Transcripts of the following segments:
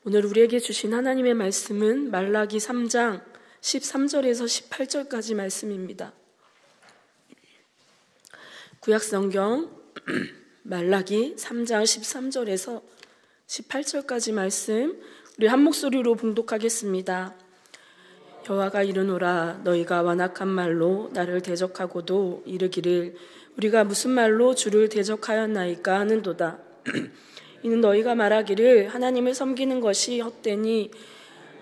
오늘 우리에게 주신 하나님의 말씀은 말라기 3장 13절에서 18절까지 말씀입니다. 구약성경 말라기 3장 13절에서 18절까지 말씀 우리 한 목소리로 봉독하겠습니다. 여호와가 이르노라 너희가 완악한 말로 나를 대적하고도 이르기를 우리가 무슨 말로 주를 대적하였나이까 하는도다. 이는 너희가 말하기를 하나님을 섬기는 것이 헛되니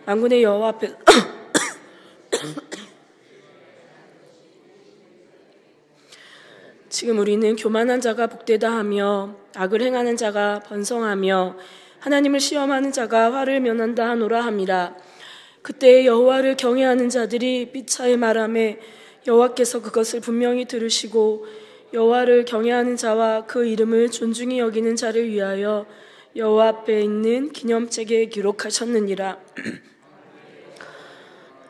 만군의 여호와 앞에 지금 우리는 교만한 자가 복되다 하며 악을 행하는 자가 번성하며 하나님을 시험하는 자가 화를 면한다 하노라 함이라. 그때 여호와를 경외하는 자들이 삐차에 말하매 여호와께서 그것을 분명히 들으시고 여호와를 경외하는 자와 그 이름을 존중히 여기는 자를 위하여 여호와 앞에 있는 기념책에 기록하셨느니라.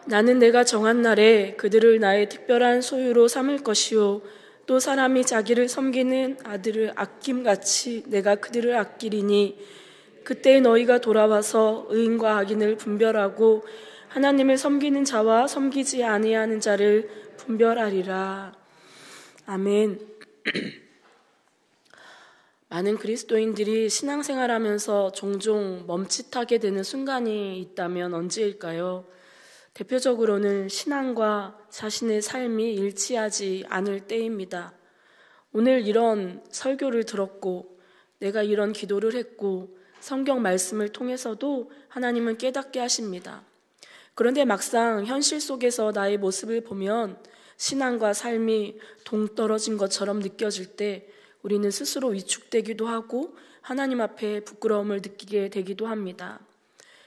나는 내가 정한 날에 그들을 나의 특별한 소유로 삼을 것이요 또 사람이 자기를 섬기는 아들을 아낌같이 내가 그들을 아끼리니 그때 너희가 돌아와서 의인과 악인을 분별하고 하나님을 섬기는 자와 섬기지 아니하는 자를 분별하리라. 아멘. 많은 그리스도인들이 신앙생활하면서 종종 멈칫하게 되는 순간이 있다면 언제일까요? 대표적으로는 신앙과 자신의 삶이 일치하지 않을 때입니다. 오늘 이런 설교를 들었고 내가 이런 기도를 했고 성경 말씀을 통해서도 하나님은 깨닫게 하십니다. 그런데 막상 현실 속에서 나의 모습을 보면 신앙과 삶이 동떨어진 것처럼 느껴질 때 우리는 스스로 위축되기도 하고 하나님 앞에 부끄러움을 느끼게 되기도 합니다.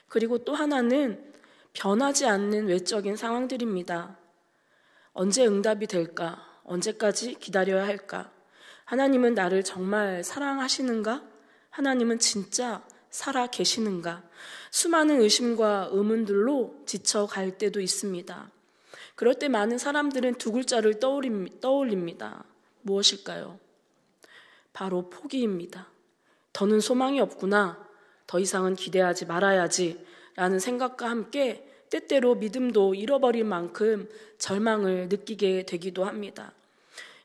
그리고 또 하나는 변하지 않는 외적인 상황들입니다. 언제 응답이 될까? 언제까지 기다려야 할까? 하나님은 나를 정말 사랑하시는가? 하나님은 진짜 살아 계시는가? 수많은 의심과 의문들로 지쳐갈 때도 있습니다. 그럴 때 많은 사람들은 두 글자를 떠올립니다. 무엇일까요? 바로 포기입니다. 더는 소망이 없구나. 더 이상은 기대하지 말아야지 라는 생각과 함께 때때로 믿음도 잃어버릴 만큼 절망을 느끼게 되기도 합니다.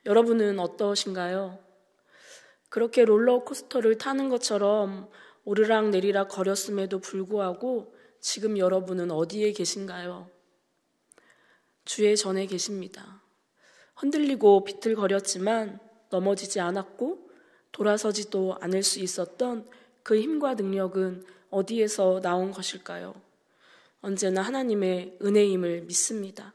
여러분은 어떠신가요? 그렇게 롤러코스터를 타는 것처럼 오르락 내리락 거렸음에도 불구하고 지금 여러분은 어디에 계신가요? 주의 전에 계십니다. 흔들리고 비틀거렸지만 넘어지지 않았고 돌아서지도 않을 수 있었던 그 힘과 능력은 어디에서 나온 것일까요? 언제나 하나님의 은혜임을 믿습니다.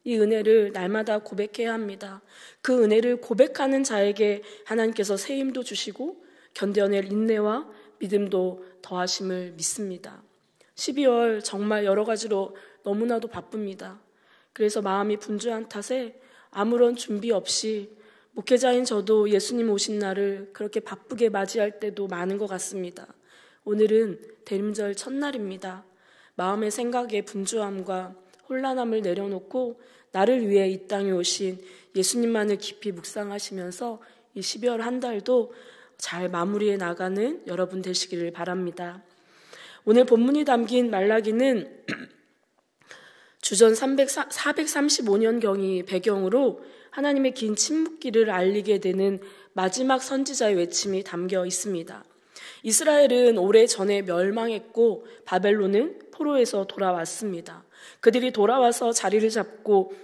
이 은혜를 날마다 고백해야 합니다. 그 은혜를 고백하는 자에게 하나님께서 새 힘도 주시고 견뎌낼 인내와 믿음도 더하심을 믿습니다. 12월 정말 여러 가지로 너무나도 바쁩니다. 그래서 마음이 분주한 탓에 아무런 준비 없이 목회자인 저도 예수님 오신 날을 그렇게 바쁘게 맞이할 때도 많은 것 같습니다. 오늘은 대림절 첫날입니다. 마음의 생각의 분주함과 혼란함을 내려놓고 나를 위해 이 땅에 오신 예수님만을 깊이 묵상하시면서 이 12월 한 달도 잘 마무리해 나가는 여러분 되시기를 바랍니다. 오늘 본문이 담긴 말라기는 주전 435년경이 배경으로 하나님의 긴 침묵기를 알리게 되는 마지막 선지자의 외침이 담겨 있습니다. 이스라엘은 오래전에 멸망했고 바벨론은 포로에서 돌아왔습니다. 그들이 돌아와서 자리를 잡고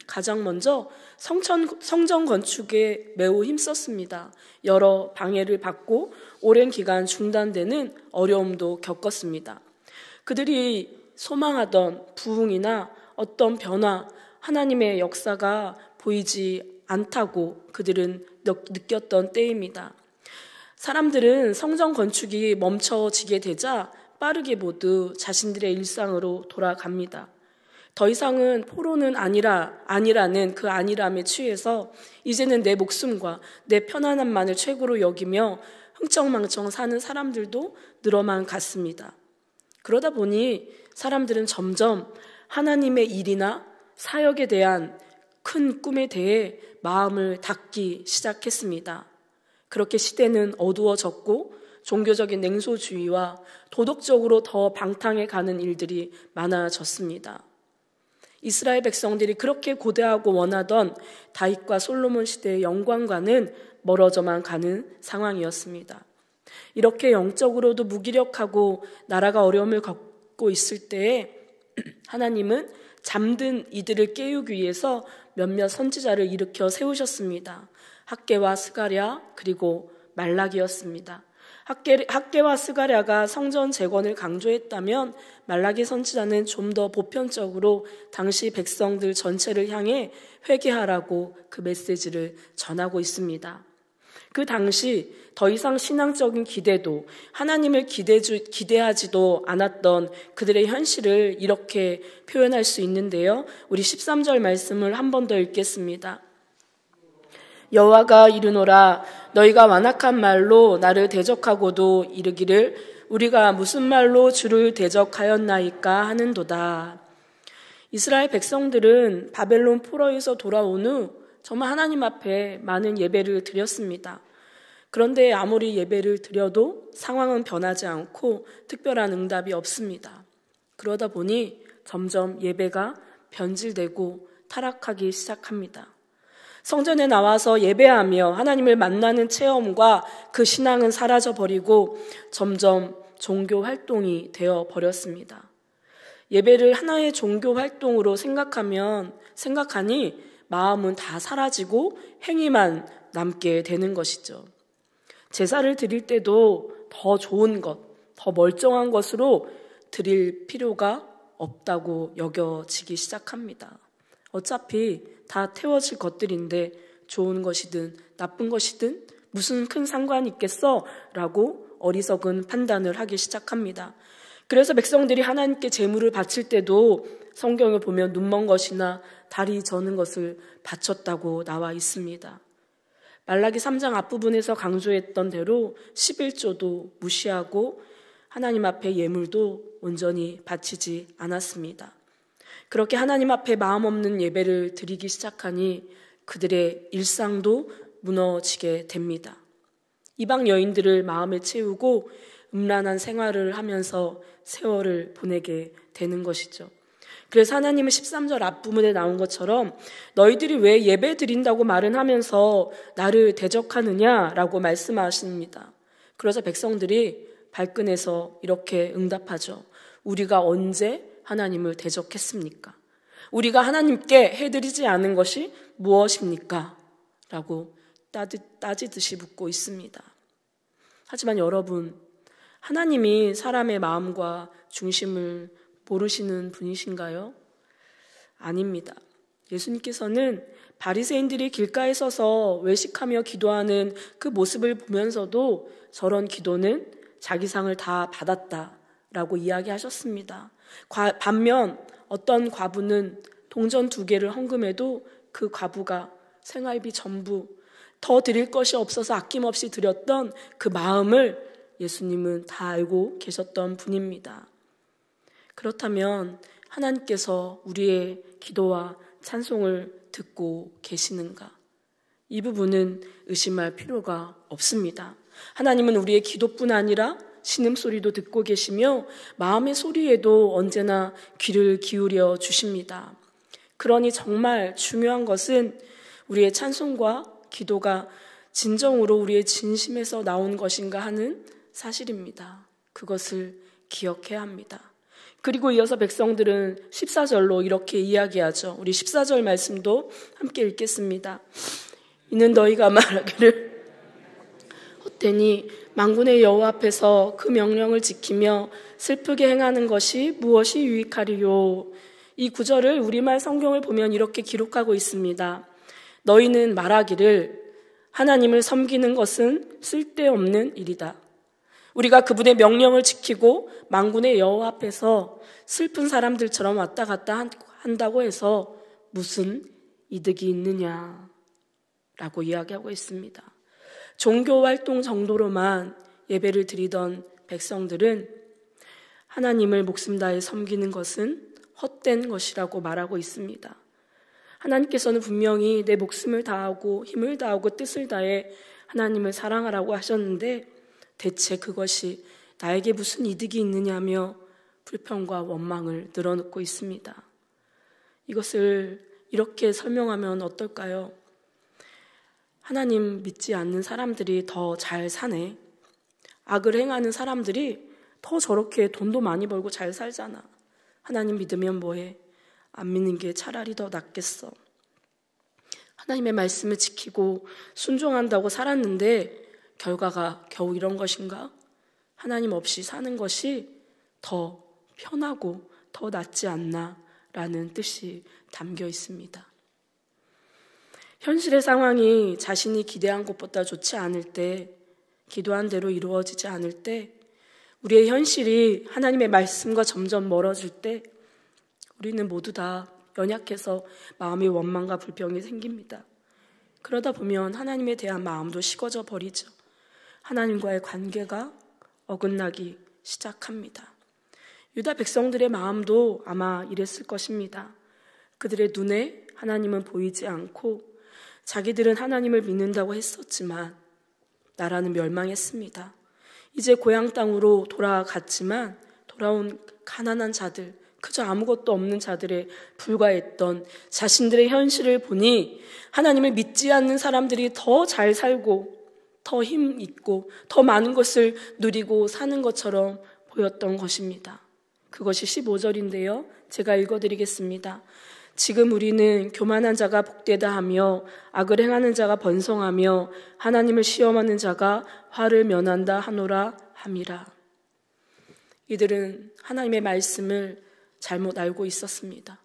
가장 먼저 성전 건축에 매우 힘썼습니다. 여러 방해를 받고 오랜 기간 중단되는 어려움도 겪었습니다. 그들이 소망하던 부흥이나 어떤 변화, 하나님의 역사가 보이지 않다고 그들은 느꼈던 때입니다. 사람들은 성전 건축이 멈춰지게 되자 빠르게 모두 자신들의 일상으로 돌아갑니다. 더 이상은 포로는 아니라는 그 안일함에 취해서 이제는 내 목숨과 내 편안함만을 최고로 여기며 흥청망청 사는 사람들도 늘어만 갔습니다. 그러다 보니 사람들은 점점 하나님의 일이나 사역에 대한 큰 꿈에 대해 마음을 닫기 시작했습니다. 그렇게 시대는 어두워졌고 종교적인 냉소주의와 도덕적으로 더 방탕해 가는 일들이 많아졌습니다. 이스라엘 백성들이 그렇게 고대하고 원하던 다윗과 솔로몬 시대의 영광과는 멀어져만 가는 상황이었습니다. 이렇게 영적으로도 무기력하고 나라가 어려움을 겪고 있을 때에 하나님은 잠든 이들을 깨우기 위해서 몇몇 선지자를 일으켜 세우셨습니다. 학개와 스가랴 그리고 말라기였습니다. 학개와 스가랴가 성전 재건을 강조했다면 말라기 선지자는 좀 더 보편적으로 당시 백성들 전체를 향해 회개하라고 그 메시지를 전하고 있습니다. 그 당시 더 이상 신앙적인 기대도 하나님을 기대하지도 않았던 그들의 현실을 이렇게 표현할 수 있는데요. 우리 13절 말씀을 한 번 더 읽겠습니다. 여호와가 이르노라 너희가 완악한 말로 나를 대적하고도 이르기를 우리가 무슨 말로 주를 대적하였나이까 하는도다. 이스라엘 백성들은 바벨론 포로에서 돌아온 후 정말 하나님 앞에 많은 예배를 드렸습니다. 그런데 아무리 예배를 드려도 상황은 변하지 않고 특별한 응답이 없습니다. 그러다 보니 점점 예배가 변질되고 타락하기 시작합니다. 성전에 나와서 예배하며 하나님을 만나는 체험과 그 신앙은 사라져버리고 점점 종교 활동이 되어버렸습니다. 예배를 하나의 종교 활동으로 생각하니 마음은 다 사라지고 행위만 남게 되는 것이죠. 제사를 드릴 때도 더 좋은 것, 더 멀쩡한 것으로 드릴 필요가 없다고 여겨지기 시작합니다. 어차피 다 태워질 것들인데 좋은 것이든 나쁜 것이든 무슨 큰 상관이 있겠어? 라고 어리석은 판단을 하기 시작합니다. 그래서 백성들이 하나님께 제물을 바칠 때도 성경을 보면 눈먼 것이나 다리 저는 것을 바쳤다고 나와 있습니다. 말라기 3장 앞부분에서 강조했던 대로 11조도 무시하고 하나님 앞에 예물도 온전히 바치지 않았습니다. 그렇게 하나님 앞에 마음 없는 예배를 드리기 시작하니 그들의 일상도 무너지게 됩니다. 이방 여인들을 마음에 채우고 음란한 생활을 하면서 세월을 보내게 되는 것이죠. 그래서 하나님은 13절 앞부분에 나온 것처럼 너희들이 왜 예배 드린다고 말은 하면서 나를 대적하느냐라고 말씀하십니다. 그러자 백성들이 발끈해서 이렇게 응답하죠. 우리가 언제 하나님을 대적했습니까? 우리가 하나님께 해드리지 않은 것이 무엇입니까? 라고 따지듯이 묻고 있습니다. 하지만 여러분, 하나님이 사람의 마음과 중심을 모르시는 분이신가요? 아닙니다. 예수님께서는 바리새인들이 길가에 서서 외식하며 기도하는 그 모습을 보면서도 저런 기도는 자기 상을 다 받았다라고 이야기하셨습니다. 반면 어떤 과부는 동전 2개를 헌금해도 그 과부가 생활비 전부 더 드릴 것이 없어서 아낌없이 드렸던 그 마음을 예수님은 다 알고 계셨던 분입니다. 그렇다면 하나님께서 우리의 기도와 찬송을 듣고 계시는가? 이 부분은 의심할 필요가 없습니다. 하나님은 우리의 기도뿐 아니라 신음소리도 듣고 계시며 마음의 소리에도 언제나 귀를 기울여 주십니다. 그러니 정말 중요한 것은 우리의 찬송과 기도가 진정으로 우리의 진심에서 나온 것인가 하는 사실입니다. 그것을 기억해야 합니다. 그리고 이어서 백성들은 14절로 이렇게 이야기하죠. 우리 14절 말씀도 함께 읽겠습니다. 이는 너희가 말하기를 헛되니 만군의 여호와 앞에서 그 명령을 지키며 슬프게 행하는 것이 무엇이 유익하리요. 이 구절을 우리말 성경을 보면 이렇게 기록하고 있습니다. 너희는 말하기를 하나님을 섬기는 것은 쓸데없는 일이다. 우리가 그분의 명령을 지키고 만군의 여호와 앞에서 슬픈 사람들처럼 왔다 갔다 한다고 해서 무슨 이득이 있느냐라고 이야기하고 있습니다. 종교활동 정도로만 예배를 드리던 백성들은 하나님을 목숨 다해 섬기는 것은 헛된 것이라고 말하고 있습니다. 하나님께서는 분명히 내 목숨을 다하고 힘을 다하고 뜻을 다해 하나님을 사랑하라고 하셨는데 대체 그것이 나에게 무슨 이득이 있느냐며 불평과 원망을 늘어놓고 있습니다. 이것을 이렇게 설명하면 어떨까요? 하나님 믿지 않는 사람들이 더 잘 사네. 악을 행하는 사람들이 더 저렇게 돈도 많이 벌고 잘 살잖아. 하나님 믿으면 뭐해? 안 믿는 게 차라리 더 낫겠어. 하나님의 말씀을 지키고 순종한다고 살았는데 결과가 겨우 이런 것인가? 하나님 없이 사는 것이 더 편하고 더 낫지 않나? 라는 뜻이 담겨 있습니다. 현실의 상황이 자신이 기대한 것보다 좋지 않을 때, 기도한 대로 이루어지지 않을 때, 우리의 현실이 하나님의 말씀과 점점 멀어질 때 우리는 모두 다 연약해서 마음의 원망과 불평이 생깁니다. 그러다 보면 하나님에 대한 마음도 식어져 버리죠. 하나님과의 관계가 어긋나기 시작합니다. 유다 백성들의 마음도 아마 이랬을 것입니다. 그들의 눈에 하나님은 보이지 않고 자기들은 하나님을 믿는다고 했었지만 나라는 멸망했습니다. 이제 고향 땅으로 돌아갔지만 돌아온 가난한 자들, 그저 아무것도 없는 자들에 불과했던 자신들의 현실을 보니 하나님을 믿지 않는 사람들이 더 잘 살고 더 힘 있고 더 많은 것을 누리고 사는 것처럼 보였던 것입니다. 그것이 15절인데요. 제가 읽어드리겠습니다. 지금 우리는 교만한 자가 복되다 하며 악을 행하는 자가 번성하며 하나님을 시험하는 자가 화를 면한다 하노라 함이라. 이들은 하나님의 말씀을 잘못 알고 있었습니다.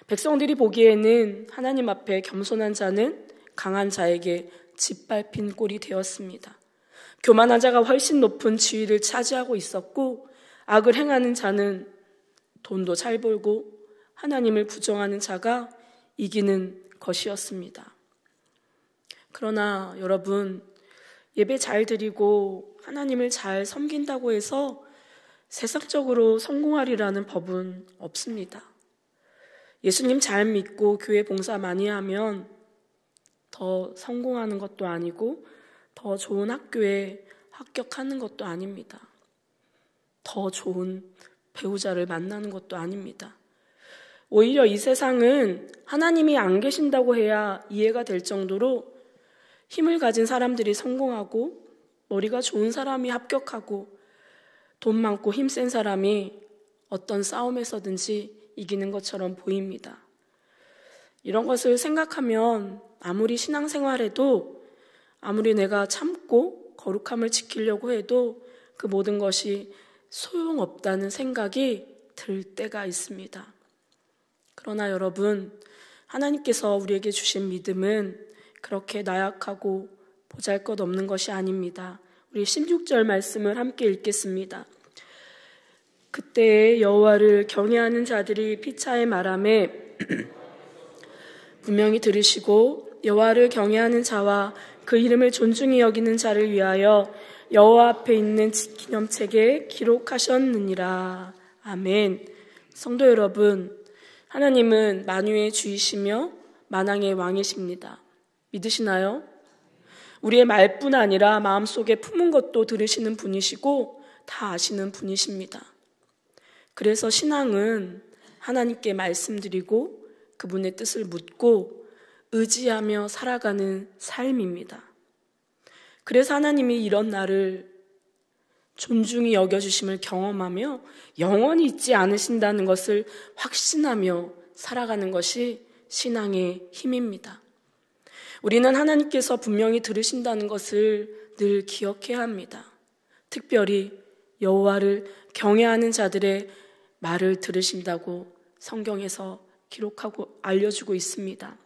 백성들이 보기에는 하나님 앞에 겸손한 자는 강한 자에게 짓밟힌 꼴이 되었습니다. 교만한 자가 훨씬 높은 지위를 차지하고 있었고 악을 행하는 자는 돈도 잘 벌고 하나님을 부정하는 자가 이기는 것이었습니다. 그러나 여러분, 예배 잘 드리고 하나님을 잘 섬긴다고 해서 세상적으로 성공하리라는 법은 없습니다. 예수님 잘 믿고 교회 봉사 많이 하면 더 성공하는 것도 아니고 더 좋은 학교에 합격하는 것도 아닙니다. 더 좋은 배우자를 만나는 것도 아닙니다. 오히려 이 세상은 하나님이 안 계신다고 해야 이해가 될 정도로 힘을 가진 사람들이 성공하고 머리가 좋은 사람이 합격하고 돈 많고 힘센 사람이 어떤 싸움에서든지 이기는 것처럼 보입니다. 이런 것을 생각하면 아무리 신앙생활해도 아무리 내가 참고 거룩함을 지키려고 해도 그 모든 것이 소용없다는 생각이 들 때가 있습니다. 그러나 여러분, 하나님께서 우리에게 주신 믿음은 그렇게 나약하고 보잘것없는 것이 아닙니다. 우리 16절 말씀을 함께 읽겠습니다. 그때에 여호와를 경외하는 자들이 피차에 말하매 분명히 들으시고 여호와를 경외하는 자와 그 이름을 존중히 여기는 자를 위하여 여호와 앞에 있는 기념책에 기록하셨느니라. 아멘. 성도 여러분, 하나님은 만유의 주이시며 만왕의 왕이십니다. 믿으시나요? 우리의 말뿐 아니라 마음속에 품은 것도 들으시는 분이시고 다 아시는 분이십니다. 그래서 신앙은 하나님께 말씀드리고 그분의 뜻을 묻고 의지하며 살아가는 삶입니다. 그래서 하나님이 이런 나를 존중히 여겨주심을 경험하며 영원히 잊지 않으신다는 것을 확신하며 살아가는 것이 신앙의 힘입니다. 우리는 하나님께서 분명히 들으신다는 것을 늘 기억해야 합니다. 특별히 여호와를 경외하는 자들의 말을 들으신다고 성경에서 기록하고 알려주고 있습니다.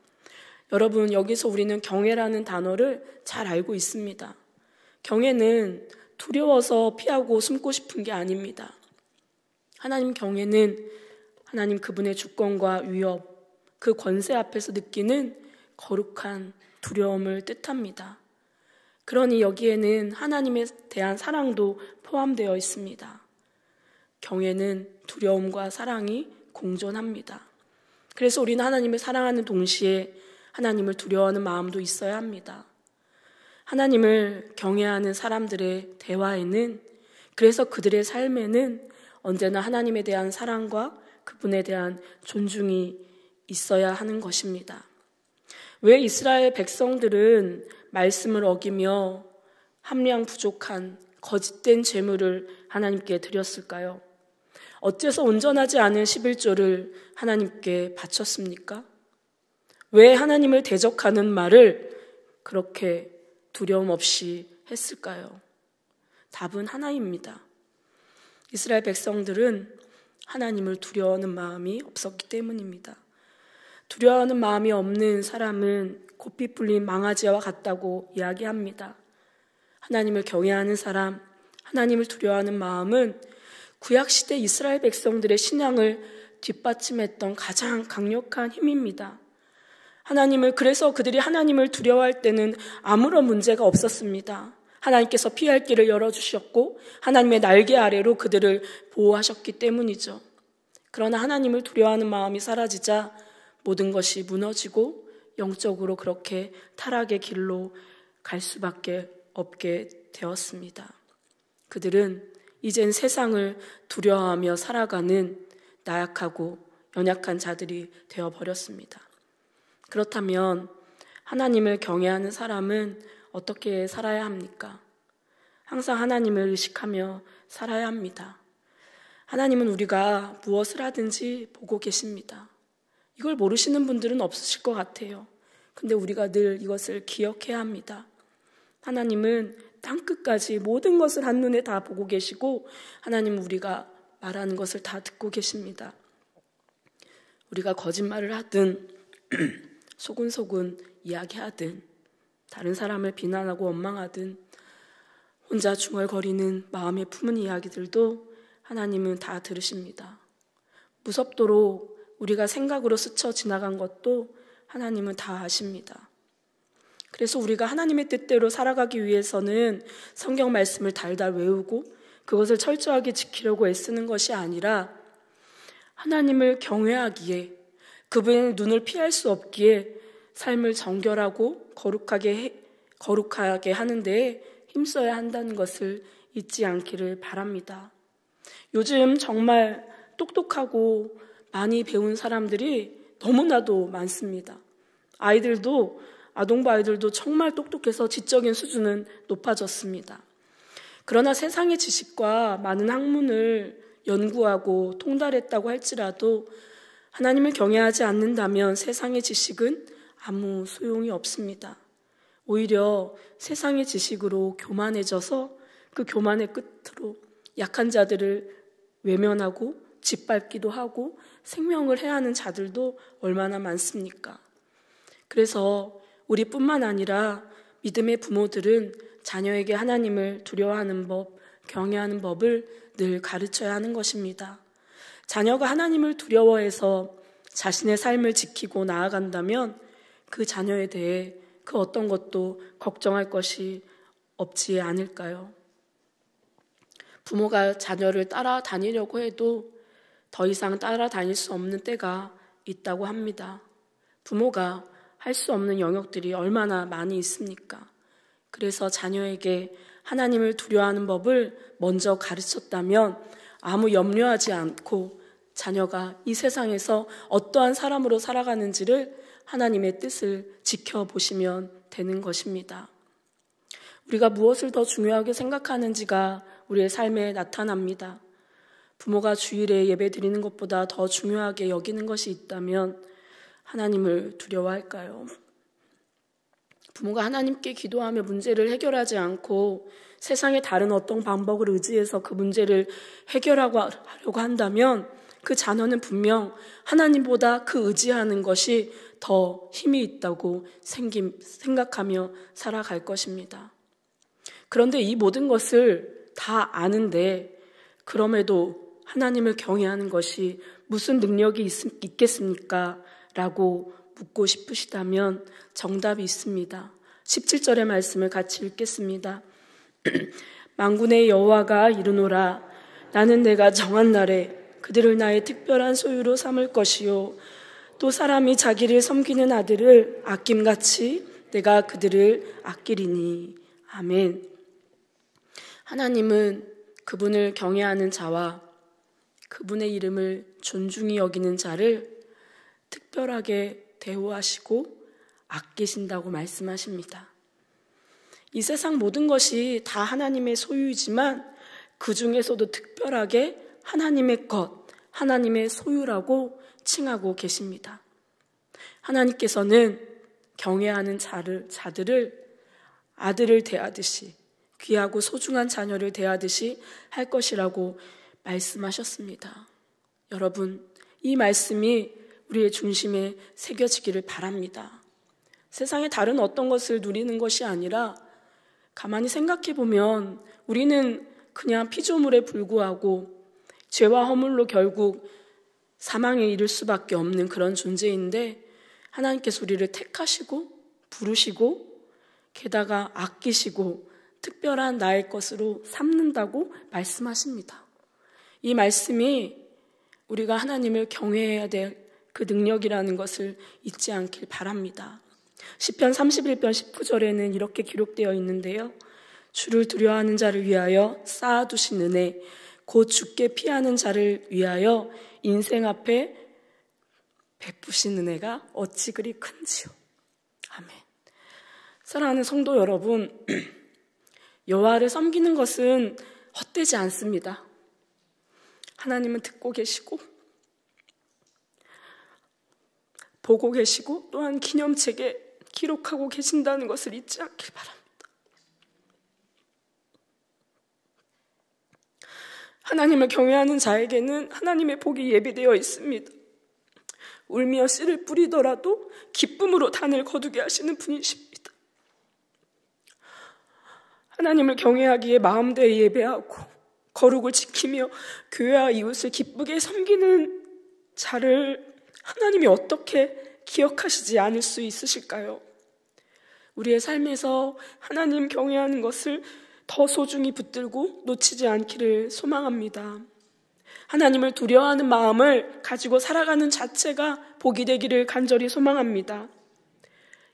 여러분, 여기서 우리는 경외라는 단어를 잘 알고 있습니다. 경외는 두려워서 피하고 숨고 싶은 게 아닙니다. 하나님 경외는 하나님 그분의 주권과 위협, 그 권세 앞에서 느끼는 거룩한 두려움을 뜻합니다. 그러니 여기에는 하나님에 대한 사랑도 포함되어 있습니다. 경외는 두려움과 사랑이 공존합니다. 그래서 우리는 하나님을 사랑하는 동시에 하나님을 두려워하는 마음도 있어야 합니다. 하나님을 경외하는 사람들의 대화에는, 그래서 그들의 삶에는 언제나 하나님에 대한 사랑과 그분에 대한 존중이 있어야 하는 것입니다. 왜 이스라엘 백성들은 말씀을 어기며 함량 부족한 거짓된 제물을 하나님께 드렸을까요? 어째서 온전하지 않은 11조를 하나님께 바쳤습니까? 왜 하나님을 대적하는 말을 그렇게 두려움 없이 했을까요? 답은 하나입니다. 이스라엘 백성들은 하나님을 두려워하는 마음이 없었기 때문입니다. 두려워하는 마음이 없는 사람은 고삐 풀린 망아지와 같다고 이야기합니다. 하나님을 경외하는 사람, 하나님을 두려워하는 마음은 구약시대 이스라엘 백성들의 신앙을 뒷받침했던 가장 강력한 힘입니다. 그래서 그들이 하나님을 두려워할 때는 아무런 문제가 없었습니다. 하나님께서 피할 길을 열어주셨고 하나님의 날개 아래로 그들을 보호하셨기 때문이죠. 그러나 하나님을 두려워하는 마음이 사라지자 모든 것이 무너지고 영적으로 그렇게 타락의 길로 갈 수밖에 없게 되었습니다. 그들은 이젠 세상을 두려워하며 살아가는 나약하고 연약한 자들이 되어버렸습니다. 그렇다면 하나님을 경외하는 사람은 어떻게 살아야 합니까? 항상 하나님을 의식하며 살아야 합니다. 하나님은 우리가 무엇을 하든지 보고 계십니다. 이걸 모르시는 분들은 없으실 것 같아요. 근데 우리가 늘 이것을 기억해야 합니다. 하나님은 땅끝까지 모든 것을 한눈에 다 보고 계시고 하나님은 우리가 말하는 것을 다 듣고 계십니다. 우리가 거짓말을 하든 소근소근 이야기하든 다른 사람을 비난하고 원망하든 혼자 중얼거리는 마음에 품은 이야기들도 하나님은 다 들으십니다. 무섭도록 우리가 생각으로 스쳐 지나간 것도 하나님은 다 아십니다. 그래서 우리가 하나님의 뜻대로 살아가기 위해서는 성경 말씀을 달달 외우고 그것을 철저하게 지키려고 애쓰는 것이 아니라 하나님을 경외하기에, 그분의 눈을 피할 수 없기에 삶을 정결하고 거룩하게 하는 데에 힘써야 한다는 것을 잊지 않기를 바랍니다. 요즘 정말 똑똑하고 많이 배운 사람들이 너무나도 많습니다. 아동부 아이들도 정말 똑똑해서 지적인 수준은 높아졌습니다. 그러나 세상의 지식과 많은 학문을 연구하고 통달했다고 할지라도 하나님을 경외하지 않는다면 세상의 지식은 아무 소용이 없습니다. 오히려 세상의 지식으로 교만해져서 그 교만의 끝으로 약한 자들을 외면하고 짓밟기도 하고 생명을 해하는 자들도 얼마나 많습니까? 그래서 우리뿐만 아니라 믿음의 부모들은 자녀에게 하나님을 두려워하는 법, 경외하는 법을 늘 가르쳐야 하는 것입니다. 자녀가 하나님을 두려워해서 자신의 삶을 지키고 나아간다면 그 자녀에 대해 그 어떤 것도 걱정할 것이 없지 않을까요? 부모가 자녀를 따라다니려고 해도 더 이상 따라다닐 수 없는 때가 있다고 합니다. 부모가 할 수 없는 영역들이 얼마나 많이 있습니까? 그래서 자녀에게 하나님을 두려워하는 법을 먼저 가르쳤다면 아무 염려하지 않고 자녀가 이 세상에서 어떠한 사람으로 살아가는지를 하나님의 뜻을 지켜보시면 되는 것입니다. 우리가 무엇을 더 중요하게 생각하는지가 우리의 삶에 나타납니다. 부모가 주일에 예배 드리는 것보다 더 중요하게 여기는 것이 있다면 하나님을 두려워할까요? 부모가 하나님께 기도하며 문제를 해결하지 않고 세상의 다른 어떤 방법을 의지해서 그 문제를 해결하려고 한다면 그 자녀는 분명 하나님보다 그 의지하는 것이 더 힘이 있다고 생각하며 살아갈 것입니다. 그런데 이 모든 것을 다 아는데 그럼에도 하나님을 경외하는 것이 무슨 능력이 있겠습니까? 라고 묻고 싶으시다면 정답이 있습니다. 17절의 말씀을 같이 읽겠습니다. 만군의 여호와가 이르노라. 나는 내가 정한 날에 그들을 나의 특별한 소유로 삼을 것이요 또 사람이 자기를 섬기는 아들을 아낌같이 내가 그들을 아끼리니. 아멘. 하나님은 그분을 경외하는 자와 그분의 이름을 존중히 여기는 자를 특별하게 대우하시고 아끼신다고 말씀하십니다. 이 세상 모든 것이 다 하나님의 소유이지만 그 중에서도 특별하게 하나님의 것, 하나님의 소유라고 칭하고 계십니다. 하나님께서는 경외하는 자들을 아들을 대하듯이, 귀하고 소중한 자녀를 대하듯이 할 것이라고 말씀하셨습니다. 여러분, 이 말씀이 우리의 중심에 새겨지기를 바랍니다. 세상의 다른 어떤 것을 누리는 것이 아니라 가만히 생각해 보면 우리는 그냥 피조물에 불구하고 죄와 허물로 결국 사망에 이를 수밖에 없는 그런 존재인데 하나님께서 우리를 택하시고 부르시고 게다가 아끼시고 특별한 나의 것으로 삼는다고 말씀하십니다. 이 말씀이 우리가 하나님을 경외해야 될 그 능력이라는 것을 잊지 않길 바랍니다. 시편 31편 19절에는 이렇게 기록되어 있는데요. 주를 두려워하는 자를 위하여 쌓아두신 은혜, 곧 주께 피하는 자를 위하여 인생 앞에 베푸신 은혜가 어찌 그리 큰지요. 아멘. 사랑하는 성도 여러분, 여호와를 섬기는 것은 헛되지 않습니다. 하나님은 듣고 계시고 보고 계시고 또한 기념책에 기록하고 계신다는 것을 잊지 않길 바랍니다. 하나님을 경외하는 자에게는 하나님의 복이 예비되어 있습니다. 울며 씨를 뿌리더라도 기쁨으로 단을 거두게 하시는 분이십니다. 하나님을 경외하기에 마음대에 예배하고 거룩을 지키며 교회와 이웃을 기쁘게 섬기는 자를 하나님이 어떻게 기억하시지 않을 수 있으실까요? 우리의 삶에서 하나님 경외하는 것을 더 소중히 붙들고 놓치지 않기를 소망합니다. 하나님을 두려워하는 마음을 가지고 살아가는 자체가 복이 되기를 간절히 소망합니다.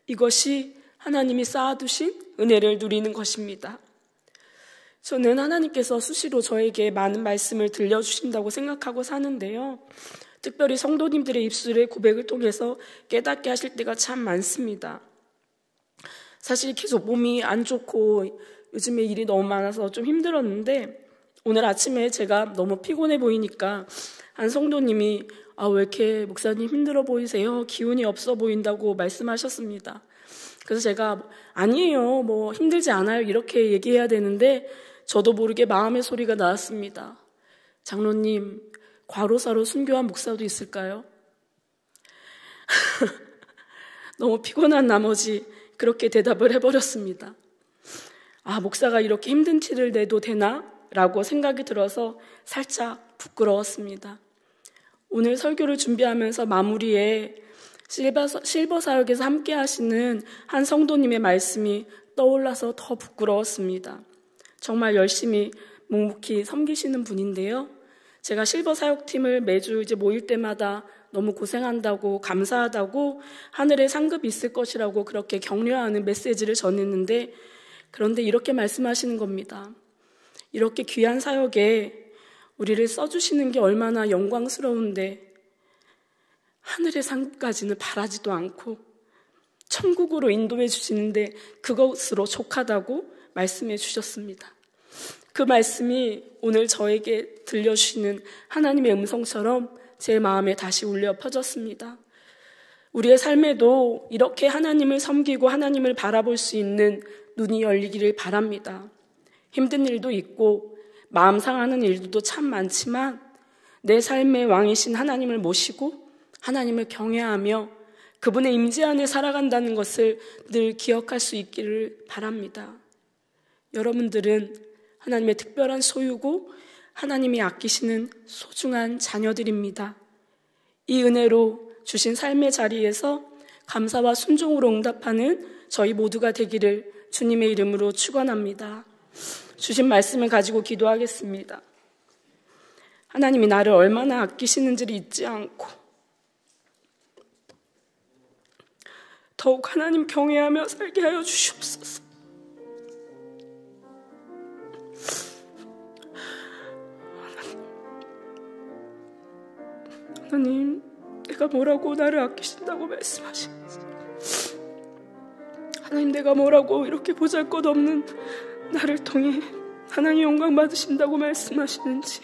이것이 하나님이 쌓아두신 은혜를 누리는 것입니다. 저는 하나님께서 수시로 저에게 많은 말씀을 들려주신다고 생각하고 사는데요. 특별히 성도님들의 입술의 고백을 통해서 깨닫게 하실 때가 참 많습니다. 사실 계속 몸이 안 좋고 요즘에 일이 너무 많아서 좀 힘들었는데 오늘 아침에 제가 너무 피곤해 보이니까 한 성도님이 왜 이렇게 목사님 힘들어 보이세요? 기운이 없어 보인다고 말씀하셨습니다. 그래서 제가 아니에요, 뭐 힘들지 않아요 이렇게 얘기해야 되는데 저도 모르게 마음의 소리가 나왔습니다. 장로님, 과로사로 순교한 목사도 있을까요? 너무 피곤한 나머지 그렇게 대답을 해버렸습니다. 목사가 이렇게 힘든 티를 내도 되나? 라고 생각이 들어서 살짝 부끄러웠습니다. 오늘 설교를 준비하면서 마무리에 실버 사역에서 함께 하시는 한 성도님의 말씀이 떠올라서 더 부끄러웠습니다. 정말 열심히 묵묵히 섬기시는 분인데요. 제가 실버 사역팀을 매주 이제 모일 때마다 너무 고생한다고 감사하다고 하늘에 상급이 있을 것이라고 그렇게 격려하는 메시지를 전했는데 그런데 이렇게 말씀하시는 겁니다. 이렇게 귀한 사역에 우리를 써주시는 게 얼마나 영광스러운데 하늘의 상급까지는 바라지도 않고 천국으로 인도해 주시는데 그것으로 족하다고 말씀해 주셨습니다. 그 말씀이 오늘 저에게 들려주시는 하나님의 음성처럼 제 마음에 다시 울려 퍼졌습니다. 우리의 삶에도 이렇게 하나님을 섬기고 하나님을 바라볼 수 있는 눈이 열리기를 바랍니다. 힘든 일도 있고 마음 상하는 일도 참 많지만 내 삶의 왕이신 하나님을 모시고 하나님을 경외하며 그분의 임재 안에 살아간다는 것을 늘 기억할 수 있기를 바랍니다. 여러분들은 하나님의 특별한 소유고 하나님이 아끼시는 소중한 자녀들입니다. 이 은혜로 주신 삶의 자리에서 감사와 순종으로 응답하는 저희 모두가 되기를 주님의 이름으로 축원합니다. 주신 말씀을 가지고 기도하겠습니다. 하나님이 나를 얼마나 아끼시는지를 잊지 않고 더욱 하나님 경외하며 살게 하여 주시옵소서. 하나님, 내가 뭐라고 나를 아끼신다고 말씀하시는지, 하나님, 내가 뭐라고 이렇게 보잘것없는 나를 통해 하나님 영광 받으신다고 말씀하시는지,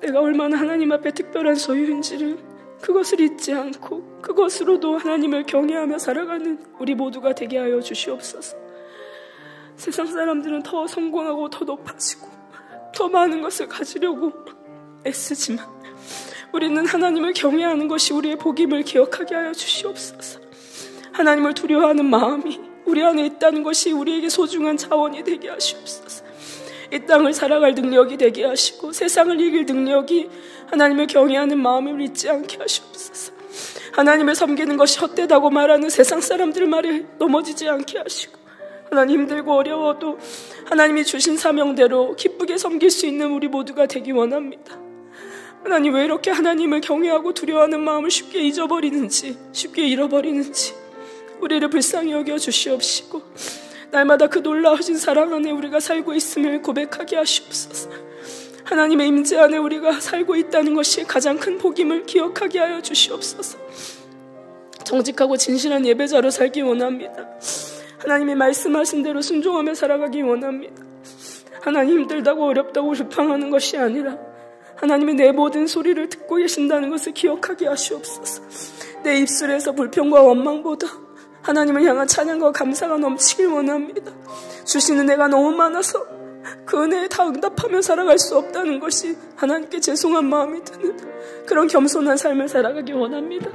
내가 얼마나 하나님 앞에 특별한 소유인지를, 그것을 잊지 않고 그것으로도 하나님을 경외하며 살아가는 우리 모두가 되게 하여 주시옵소서. 세상 사람들은 더 성공하고 더 높아지고 더 많은 것을 가지려고 애쓰지만 우리는 하나님을 경외하는 것이 우리의 복임을 기억하게 하여 주시옵소서. 하나님을 두려워하는 마음이 우리 안에 있다는 것이 우리에게 소중한 자원이 되게 하시옵소서. 이 땅을 살아갈 능력이 되게 하시고 세상을 이길 능력이 하나님을 경외하는 마음을 잊지 않게 하시옵소서. 하나님을 섬기는 것이 헛되다고 말하는 세상 사람들 말에 넘어지지 않게 하시고, 하나님, 힘들고 어려워도 하나님이 주신 사명대로 기쁘게 섬길 수 있는 우리 모두가 되기 원합니다. 하나님, 왜 이렇게 하나님을 경외하고 두려워하는 마음을 쉽게 잊어버리는지, 쉽게 잃어버리는지 우리를 불쌍히 여겨 주시옵시고, 날마다 그 놀라우신 사랑 안에 우리가 살고 있음을 고백하게 하시옵소서. 하나님의 임재 안에 우리가 살고 있다는 것이 가장 큰 복임을 기억하게 하여 주시옵소서. 정직하고 진실한 예배자로 살기 원합니다. 하나님이 말씀하신 대로 순종하며 살아가기 원합니다. 하나님, 힘들다고 어렵다고 불평하는 것이 아니라 하나님이 내 모든 소리를 듣고 계신다는 것을 기억하게 하시옵소서. 내 입술에서 불평과 원망보다 하나님을 향한 찬양과 감사가 넘치길 원합니다. 주시는 은혜가 너무 많아서 그 은혜에 다 응답하며 살아갈 수 없다는 것이 하나님께 죄송한 마음이 드는 그런 겸손한 삶을 살아가기 원합니다.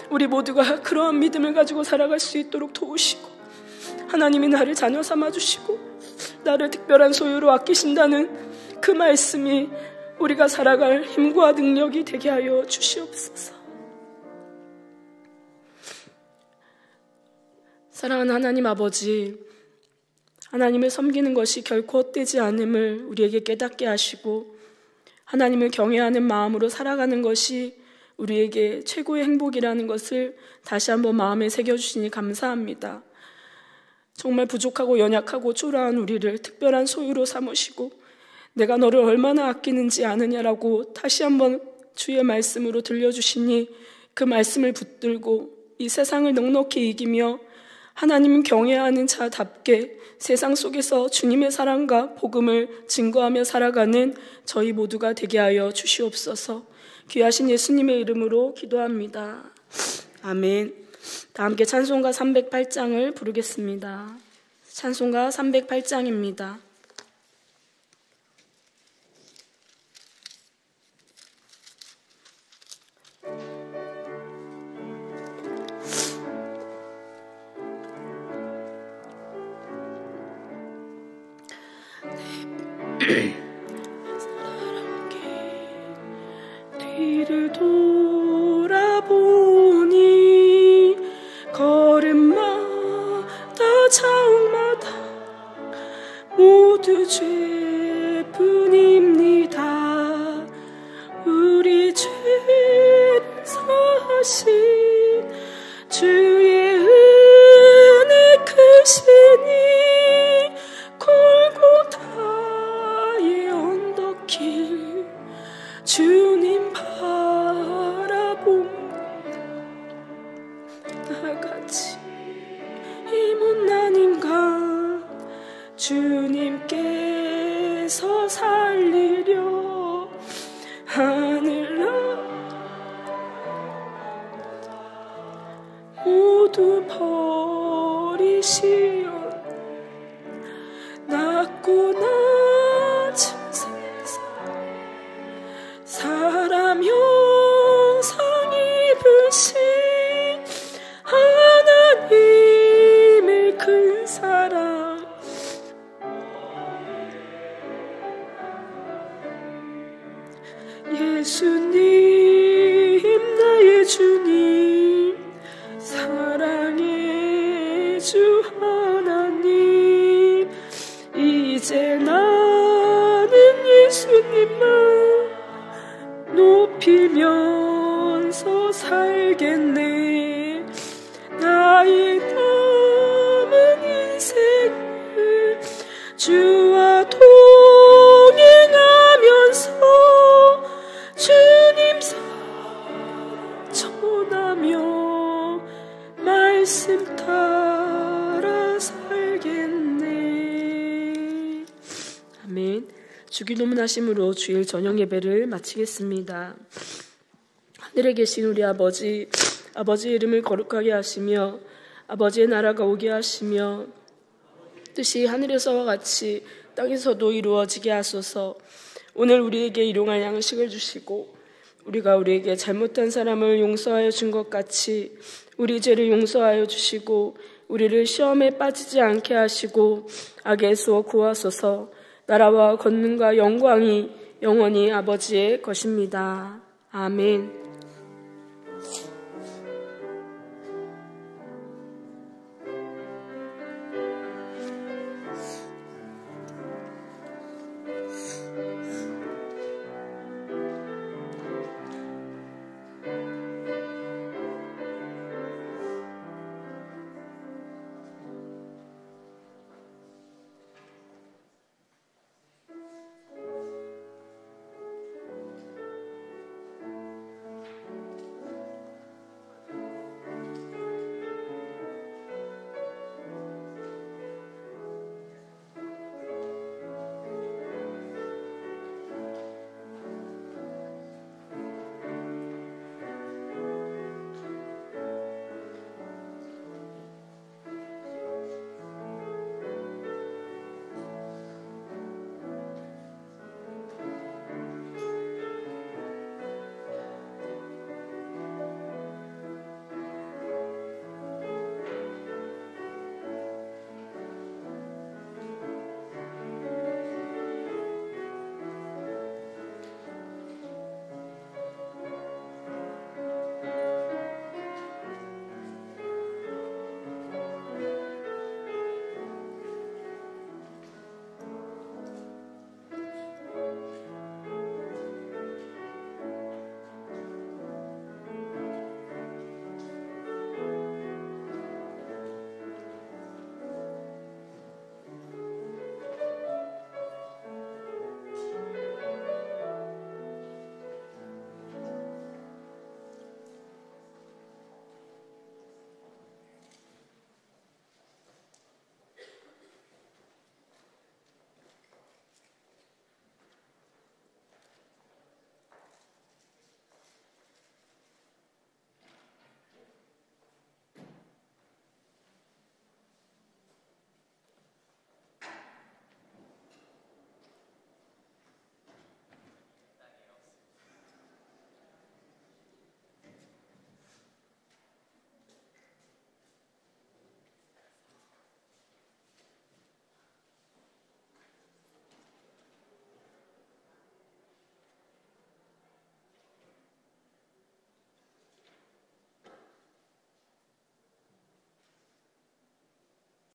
우리 모두가 그러한 믿음을 가지고 살아갈 수 있도록 도우시고, 하나님이 나를 자녀 삼아주시고 나를 특별한 소유로 아끼신다는 그 말씀이 우리가 살아갈 힘과 능력이 되게 하여 주시옵소서. 사랑하는 하나님 아버지, 하나님을 섬기는 것이 결코 헛되지 않음을 우리에게 깨닫게 하시고, 하나님을 경외하는 마음으로 살아가는 것이 우리에게 최고의 행복이라는 것을 다시 한번 마음에 새겨주시니 감사합니다. 정말 부족하고 연약하고 초라한 우리를 특별한 소유로 삼으시고 내가 너를 얼마나 아끼는지 아느냐라고 다시 한번 주의 말씀으로 들려주시니, 그 말씀을 붙들고 이 세상을 넉넉히 이기며 하나님 경외하는 자답게 세상 속에서 주님의 사랑과 복음을 증거하며 살아가는 저희 모두가 되게 하여 주시옵소서. 귀하신 예수님의 이름으로 기도합니다. 아멘. 다 함께 찬송가 308장을 부르겠습니다. 찬송가 308장입니다. 뒤를 돌아보니 걸음마다 자욱마다 모두 죄뿐입니다. 우리 죄를 사하신 주의 은혜 크시니 골고다의 언덕길 주님 바라봅니다. 나같이 이 못난 인간 주님께서 살리려 하늘나 모두 버리시어 낮고 낮은 세상 사람 형상 입으신 하나님의 큰 사랑, 예수님 나의 주님, 사랑의 주 하나님, 이제 나는 예수님만 높이면서 살겠네. 나의 남은 인생을 주와 소문하심으로 주일 저녁 예배를 마치겠습니다. 하늘에 계신 우리 아버지, 아버지의 이름을 거룩하게 하시며 아버지의 나라가 오게 하시며 뜻이 하늘에서와 같이 땅에서도 이루어지게 하소서. 오늘 우리에게 일용할 양식을 주시고 우리가 우리에게 잘못한 사람을 용서하여 준 것 같이 우리 죄를 용서하여 주시고 우리를 시험에 빠지지 않게 하시고 악에서 구하소서. 나라와 권능과 영광이 영원히 아버지의 것입니다. 아멘.